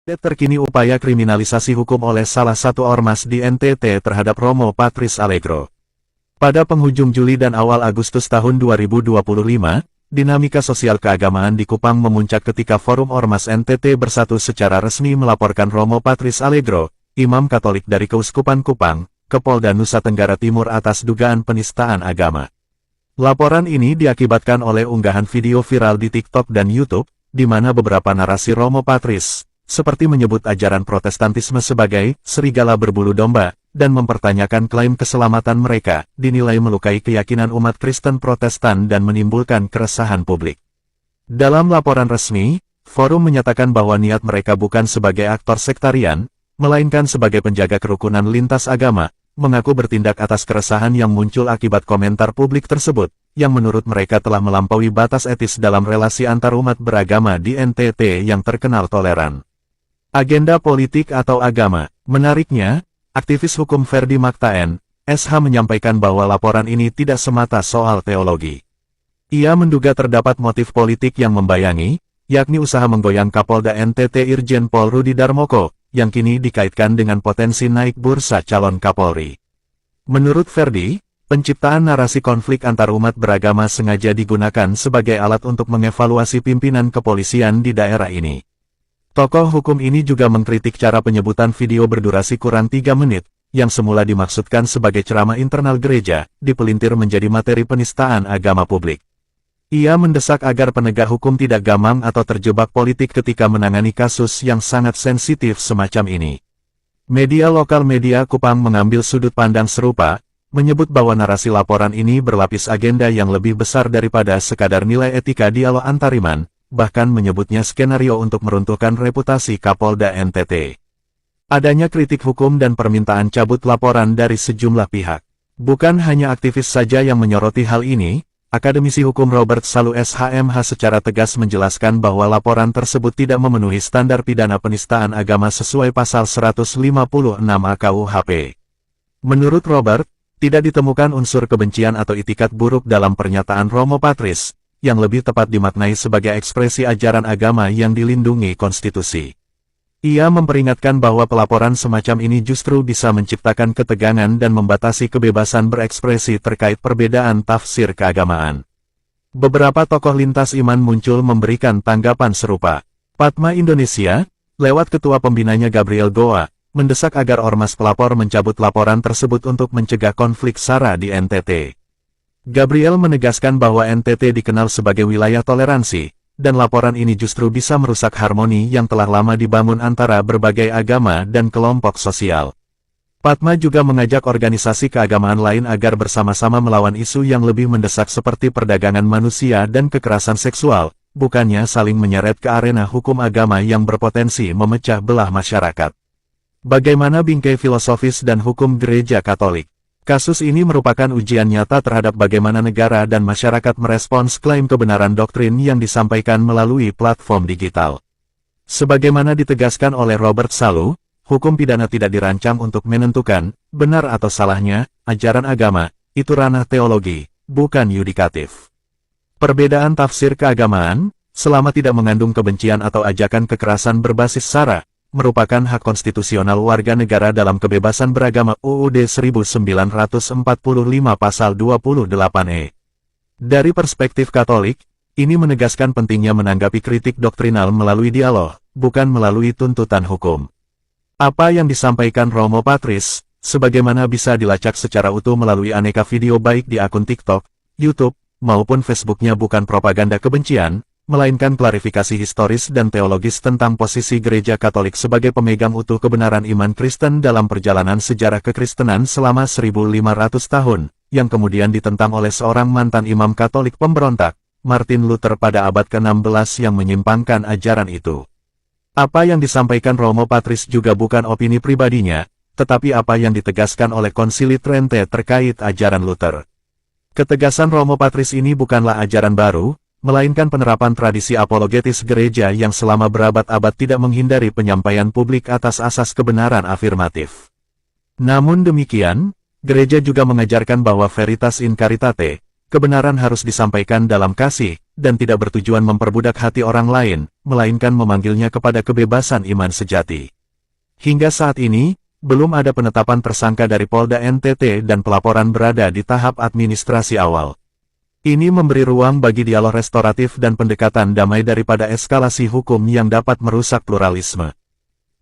Terkini upaya kriminalisasi hukum oleh salah satu ormas di NTT terhadap Romo Patrice Allegro. Pada penghujung Juli dan awal Agustus tahun 2025, dinamika sosial keagamaan di Kupang memuncak ketika Forum Ormas NTT Bersatu secara resmi melaporkan Romo Patrice Allegro, Imam Katolik dari Keuskupan Kupang, ke Polda Nusa Tenggara Timur atas dugaan penistaan agama. Laporan ini diakibatkan oleh unggahan video viral di TikTok dan YouTube, di mana beberapa narasi Romo Patrice, seperti menyebut ajaran Protestantisme sebagai serigala berbulu domba, dan mempertanyakan klaim keselamatan mereka, dinilai melukai keyakinan umat Kristen Protestan dan menimbulkan keresahan publik. Dalam laporan resmi, Forum menyatakan bahwa niat mereka bukan sebagai aktor sektarian, melainkan sebagai penjaga kerukunan lintas agama, mengaku bertindak atas keresahan yang muncul akibat komentar publik tersebut, yang menurut mereka telah melampaui batas etis dalam relasi antarumat beragama di NTT yang terkenal toleran. Agenda politik atau agama. Menariknya, aktivis hukum Ferdi Maktaen, SH menyampaikan bahwa laporan ini tidak semata soal teologi. Ia menduga terdapat motif politik yang membayangi, yakni usaha menggoyang Kapolda NTT Irjen Pol Rudi Darmoko, yang kini dikaitkan dengan potensi naik bursa calon Kapolri. Menurut Ferdi, penciptaan narasi konflik antarumat beragama sengaja digunakan sebagai alat untuk mengevaluasi pimpinan kepolisian di daerah ini. Tokoh hukum ini juga mengkritik cara penyebutan video berdurasi kurang 3 menit, yang semula dimaksudkan sebagai ceramah internal gereja, dipelintir menjadi materi penistaan agama publik. Ia mendesak agar penegak hukum tidak gamang atau terjebak politik ketika menangani kasus yang sangat sensitif semacam ini. Media lokal Media Kupang mengambil sudut pandang serupa, menyebut bahwa narasi laporan ini berlapis agenda yang lebih besar daripada sekadar nilai etika dialog antariman, bahkan menyebutnya skenario untuk meruntuhkan reputasi Kapolda NTT. Adanya kritik hukum dan permintaan cabut laporan dari sejumlah pihak. Bukan hanya aktivis saja yang menyoroti hal ini, akademisi hukum Robert Salu SHMH secara tegas menjelaskan bahwa laporan tersebut tidak memenuhi standar pidana penistaan agama sesuai pasal 156 AKUHP. Menurut Robert, tidak ditemukan unsur kebencian atau itikat buruk dalam pernyataan Romo Patrice, yang lebih tepat dimaknai sebagai ekspresi ajaran agama yang dilindungi konstitusi. Ia memperingatkan bahwa pelaporan semacam ini justru bisa menciptakan ketegangan dan membatasi kebebasan berekspresi terkait perbedaan tafsir keagamaan. Beberapa tokoh lintas iman muncul memberikan tanggapan serupa. Padma Indonesia, lewat ketua pembinanya Gabriel Goa, mendesak agar ormas pelapor mencabut laporan tersebut untuk mencegah konflik SARA di NTT. Gabriel menegaskan bahwa NTT dikenal sebagai wilayah toleransi, dan laporan ini justru bisa merusak harmoni yang telah lama dibangun antara berbagai agama dan kelompok sosial. Padma juga mengajak organisasi keagamaan lain agar bersama-sama melawan isu yang lebih mendesak seperti perdagangan manusia dan kekerasan seksual, bukannya saling menyeret ke arena hukum agama yang berpotensi memecah belah masyarakat. Bagaimana bingkai filosofis dan hukum gereja Katolik? Kasus ini merupakan ujian nyata terhadap bagaimana negara dan masyarakat merespons klaim kebenaran doktrin yang disampaikan melalui platform digital. Sebagaimana ditegaskan oleh Robert Salu, hukum pidana tidak dirancang untuk menentukan benar atau salahnya ajaran agama, itu ranah teologi, bukan yudikatif. Perbedaan tafsir keagamaan, selama tidak mengandung kebencian atau ajakan kekerasan berbasis SARA, merupakan hak konstitusional warga negara dalam kebebasan beragama UUD 1945 pasal 28E. Dari perspektif Katolik, ini menegaskan pentingnya menanggapi kritik doktrinal melalui dialog, bukan melalui tuntutan hukum. Apa yang disampaikan Romo Patrice, sebagaimana bisa dilacak secara utuh melalui aneka video baik di akun TikTok, YouTube, maupun Facebooknya bukan propaganda kebencian, melainkan klarifikasi historis dan teologis tentang posisi gereja Katolik sebagai pemegang utuh kebenaran iman Kristen dalam perjalanan sejarah kekristenan selama 1500 tahun, yang kemudian ditentang oleh seorang mantan imam Katolik pemberontak, Martin Luther pada abad ke-16 yang menyimpangkan ajaran itu. Apa yang disampaikan Romo Patrice juga bukan opini pribadinya, tetapi apa yang ditegaskan oleh Konsili Trente terkait ajaran Luther. Ketegasan Romo Patrice ini bukanlah ajaran baru, melainkan penerapan tradisi apologetis gereja yang selama berabad-abad tidak menghindari penyampaian publik atas asas kebenaran afirmatif. Namun demikian, gereja juga mengajarkan bahwa veritas in caritate, kebenaran harus disampaikan dalam kasih, dan tidak bertujuan memperbudak hati orang lain, melainkan memanggilnya kepada kebebasan iman sejati. Hingga saat ini, belum ada penetapan tersangka dari Polda NTT dan pelaporan berada di tahap administrasi awal. Ini memberi ruang bagi dialog restoratif dan pendekatan damai daripada eskalasi hukum yang dapat merusak pluralisme.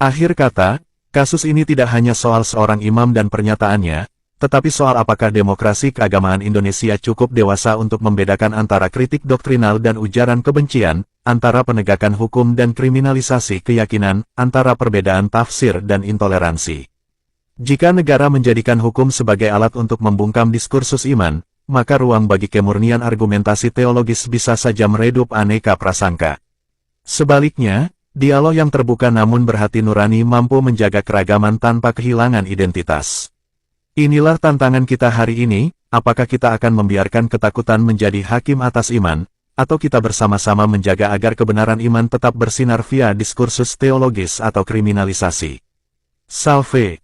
Akhir kata, kasus ini tidak hanya soal seorang imam dan pernyataannya, tetapi soal apakah demokrasi keagamaan Indonesia cukup dewasa untuk membedakan antara kritik doktrinal dan ujaran kebencian, antara penegakan hukum dan kriminalisasi keyakinan, antara perbedaan tafsir dan intoleransi. Jika negara menjadikan hukum sebagai alat untuk membungkam diskursus iman, maka ruang bagi kemurnian argumentasi teologis bisa saja meredup aneka prasangka. Sebaliknya, dialog yang terbuka namun berhati nurani mampu menjaga keragaman tanpa kehilangan identitas. Inilah tantangan kita hari ini, apakah kita akan membiarkan ketakutan menjadi hakim atas iman, atau kita bersama-sama menjaga agar kebenaran iman tetap bersinar via diskursus teologis atau kriminalisasi. Salve.